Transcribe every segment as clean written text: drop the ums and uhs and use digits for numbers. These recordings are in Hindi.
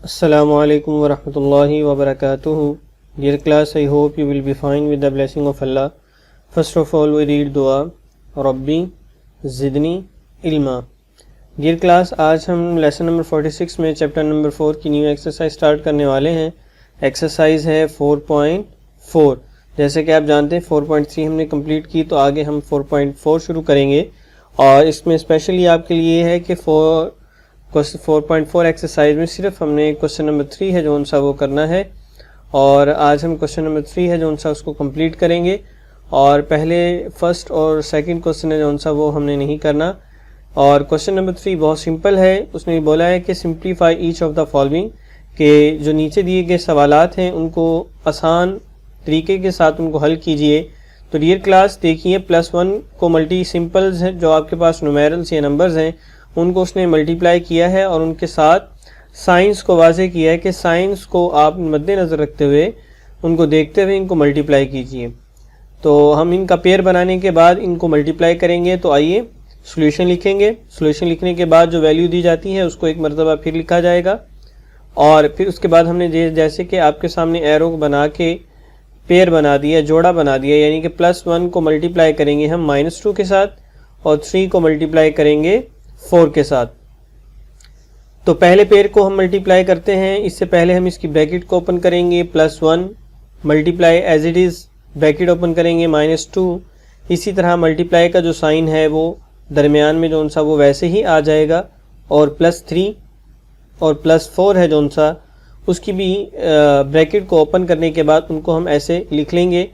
Assalamu alaikum wa rahmatullahi wa barakatuhu. Dear class, I hope you will be fine with the blessing of Allah. First of all, we read dua Rabbi Zidni Ilma. Dear class, आज हम लेसन नंबर 46 में चैप्टर नंबर 4 की न्यू एक्सरसाइज स्टार्ट करने वाले हैं। एक्सरसाइज है 4.4। जैसे कि आप जानते हैं 4.3 हमने कंप्लीट की, तो आगे हम 4.4 शुरू करेंगे। और इसमें स्पेशली आपके लिए है कि 4.4 एक्सरसाइज में सिर्फ हमने क्वेश्चन नंबर 3 है जो उनसा वो करना है, और आज हम क्वेश्चन नंबर 3 है जो उनसा उसको कंप्लीट करेंगे। और पहले फर्स्ट और सेकंड क्वेश्चन है जो उनसा वो हमने नहीं करना। और क्वेश्चन नंबर 3 बहुत सिंपल है। उसने बोला है कि simplify each of the following, के जो नीचे दिए गए सवालात हैं उनको आसान तरीके के साथ उनको हल कीजिए। तो डियर क्लास देखिए, +1 को मल्टी सिंपल्स हैं जो आपके पास न्यूमेरल्स या नंबर्स हैं उनको उसने मल्टीप्लाई किया है, और उनके साथ साइंस को वाज़े किया है कि साइंस को आप मद्देनज़र रखते हुए उनको देखते हुए इनको मल्टीप्लाई कीजिए। तो हम इनका पेयर बनाने के बाद इनको मल्टीप्लाई करेंगे। तो आइए सॉल्यूशन लिखेंगे। सॉल्यूशन लिखने के बाद जो वैल्यू दी जाती है उसको एक मरतबा फिर लिखा जाएगा, और फिर उसके बाद हमने जैसे कि आपके सामने एरो बना के पेयर बना दिया, जोड़ा बना दिया, यानी कि +1 को मल्टीप्लाई करेंगे हम -2 के साथ, और 3 को मल्टीप्लाई करेंगे 4 के साथ। तो पहले पेयर को हम मल्टीप्लाई करते हैं। इससे पहले हम इसकी ब्रैकेट को ओपन करेंगे, +1 multiply as it is bracket open करेंगे -2। इसी तरह मल्टीप्लाई का जो साइन है वो दरमियान में जो उनसा वो वैसे ही आ जाएगा, और +3 और +4 है जो उनसा उसकी भी ब्रैकेट को ओपन करने के बाद उनको हम ऐसे लिख लेंगे,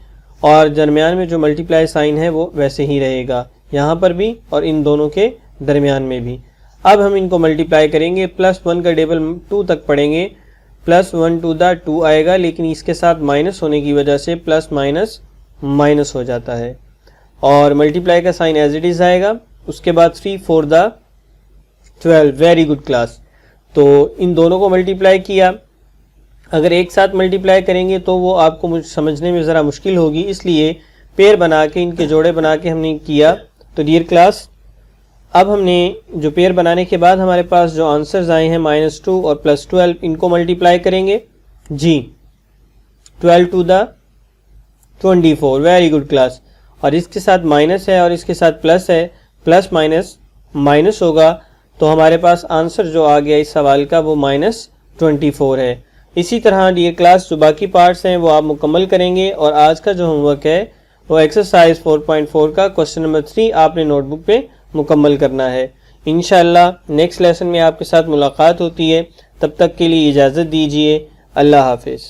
और दरमियान में जो मल्टीप्लाई साइन है वो वैसे ही रहेगा यहाँ पर भी और इन दोनों के दरमियान में भी। अब हम इनको मल्टीप्लाई करेंगे, +1 का टेबल 2 तक पढ़ेंगे, +1 to the 2 आएगा, लेकिन इसके साथ माइनस होने की वजह से प्लस माइनस माइनस हो जाता है, और मल्टीप्लाई का साइन एज इट इज आएगा। उसके बाद 3 4 the 12। Very good class. तो इन दोनों को मल्टीप्लाई किया। अगर एक साथ मल्टीप्लाई करेंगे तो वो आपको मुझे समझने में ज़रा मुश्किल होगी, इसलिए पेयर बना के इनके जोड़े बना के हमने किया। तो डियर क्लास, अब हमने जो पेयर बनाने के बाद हमारे पास जो आंसर्स आए हैं -2 और +12, इनको मल्टीप्लाई करेंगे जी। 12 to the 24। Very good class. और इसके साथ माइनस है और इसके साथ प्लस है, प्लस माइनस माइनस होगा, तो हमारे पास आंसर जो आ गया इस सवाल का वो -24 है। इसी तरह डियर क्लास जो बाकी पार्ट्स हैं वो आप मुकम्मल करेंगे, और आज का जो होमवर्क है वो एक्सरसाइज 4.4 का क्वेश्चन नंबर 3 आपने नोटबुक पे मुकम्मल करना है। इंशाअल्लाह नेक्स्ट लेसन में आपके साथ मुलाकात होती है। तब तक के लिए इजाज़त दीजिए। अल्लाह हाफिज़।